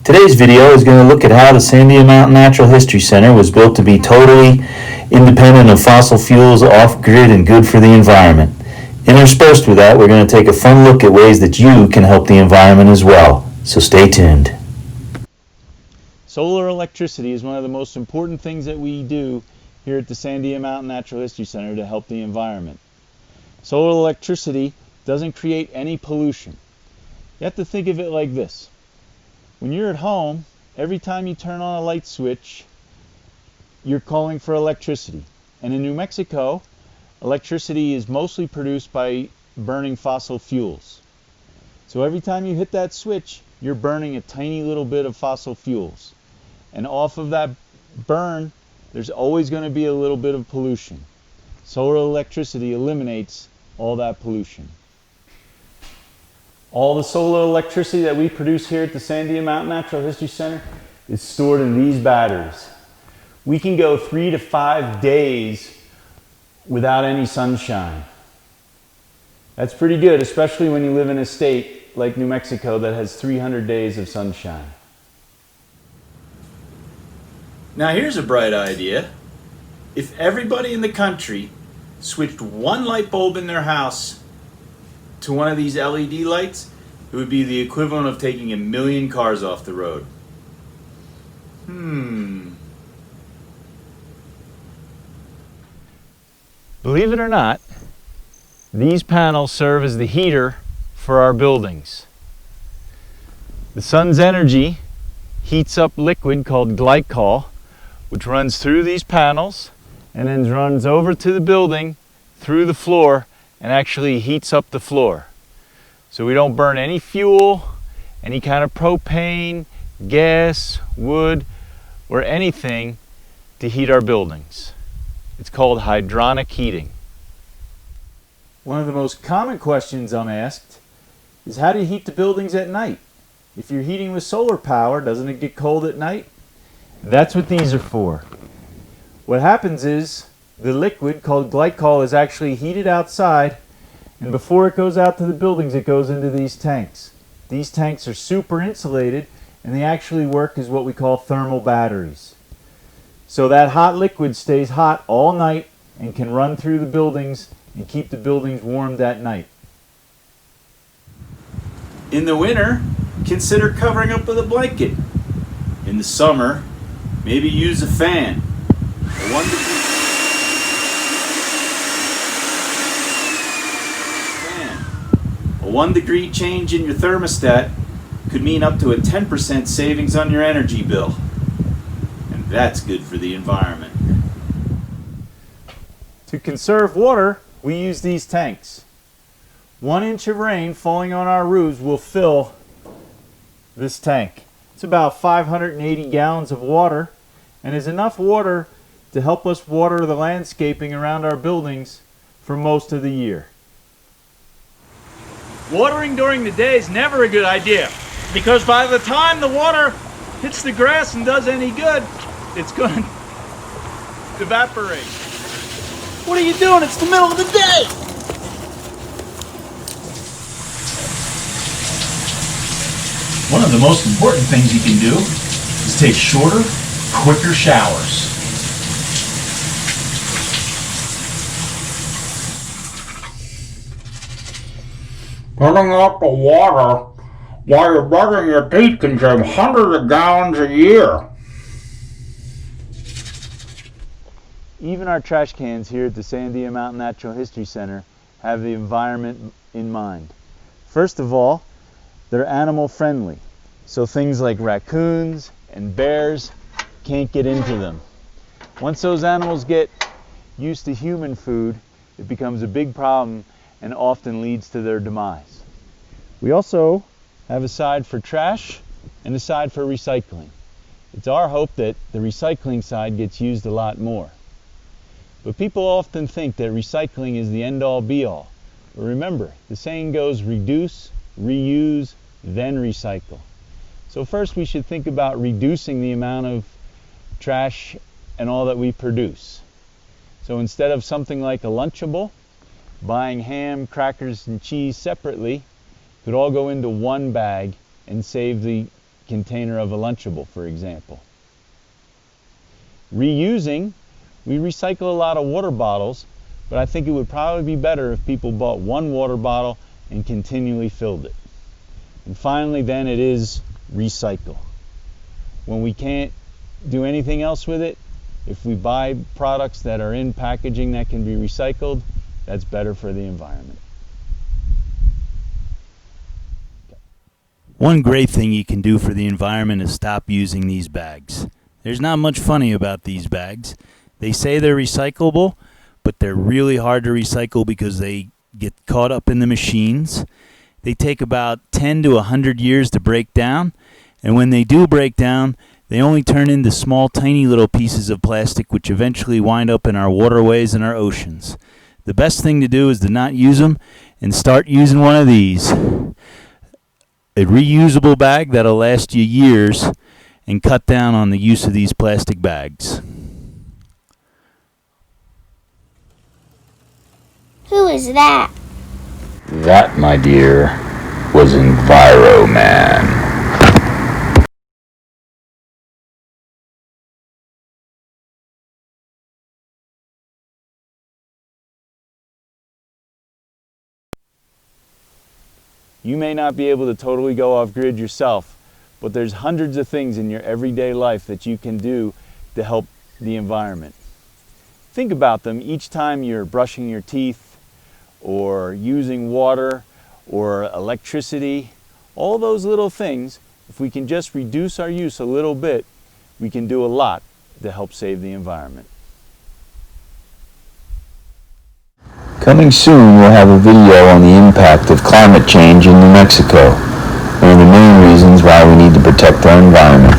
Today's video is going to look at how the Sandia Mountain Natural History Center was built to be totally independent of fossil fuels, off-grid, and good for the environment. Interspersed with that, we're going to take a fun look at ways that you can help the environment as well. So stay tuned. Solar electricity is one of the most important things that we do here at the Sandia Mountain Natural History Center to help the environment. Solar electricity doesn't create any pollution. You have to think of it like this. When you're at home, every time you turn on a light switch, you're calling for electricity. And in New Mexico, electricity is mostly produced by burning fossil fuels. So every time you hit that switch, you're burning a tiny little bit of fossil fuels. And off of that burn, there's always going to be a little bit of pollution. Solar electricity eliminates all that pollution. All the solar electricity that we produce here at the Sandia Mountain Natural History Center is stored in these batteries. We can go 3 to 5 days without any sunshine. That's pretty good, especially when you live in a state like New Mexico that has 300 days of sunshine. Now here's a bright idea. If everybody in the country switched one light bulb in their house to one of these LED lights, it would be the equivalent of taking 1 million cars off the road. Believe it or not, these panels serve as the heater for our buildings. The sun's energy heats up liquid called glycol, which runs through these panels and then runs over to the building through the floor and actually heats up the floor. So we don't burn any fuel, any kind of propane, gas, wood, or anything to heat our buildings. It's called hydronic heating. One of the most common questions I'm asked is, how do you heat the buildings at night? If you're heating with solar power, doesn't it get cold at night? That's what these are for. What happens is the liquid called glycol is actually heated outside, and before it goes out to the buildings, it goes into these tanks. These tanks are super insulated, and they actually work as what we call thermal batteries. So that hot liquid stays hot all night and can run through the buildings and keep the buildings warmed at night. In the winter, consider covering up with a blanket. In the summer, maybe use a fan. A 1 degree change in your thermostat could mean up to a 10% savings on your energy bill. And that's good for the environment. To conserve water, we use these tanks. 1 inch of rain falling on our roofs will fill this tank. It's about 580 gallons of water, and is enough water to help us water the landscaping around our buildings for most of the year. Watering during the day is never a good idea, because by the time the water hits the grass and does any good, it's going to evaporate. What are you doing? It's the middle of the day! One of the most important things you can do is take shorter, quicker showers. Turning off the water while you're brushing your teeth can save hundreds of gallons a year. Even our trash cans here at the Sandia Mountain Natural History Center have the environment in mind. First of all, they're animal friendly, so things like raccoons and bears can't get into them. Once those animals get used to human food, it becomes a big problem and often leads to their demise. We also have a side for trash and a side for recycling. It's our hope that the recycling side gets used a lot more. But people often think that recycling is the end-all be-all. But remember, the saying goes, reduce, reuse, then recycle. So first we should think about reducing the amount of trash and all that we produce. So instead of something like a Lunchable, buying ham, crackers, and cheese separately could all go into one bag and save the container of a Lunchable, for example. Reusing, we recycle a lot of water bottles, but I think it would probably be better if people bought one water bottle and continually filled it. And finally, then, it is recycle. When we can't do anything else with it, if we buy products that are in packaging that can be recycled, that's better for the environment. One great thing you can do for the environment is stop using these bags. There's not much funny about these bags. They say they're recyclable, but they're really hard to recycle because they get caught up in the machines. They take about 10 to 100 years to break down, and when they do break down, they only turn into small, tiny little pieces of plastic which eventually wind up in our waterways and our oceans. The best thing to do is to not use them and start using one of these. A reusable bag that'll last you years, and cut down on the use of these plastic bags. Who is that? That, my dear, was Enviroman. You may not be able to totally go off grid yourself, but there's hundreds of things in your everyday life that you can do to help the environment. Think about them each time you're brushing your teeth or using water or electricity. All those little things, if we can just reduce our use a little bit, we can do a lot to help save the environment. Coming soon, we'll have a video on the impact of climate change in New Mexico, one of the main reasons why we need to protect our environment.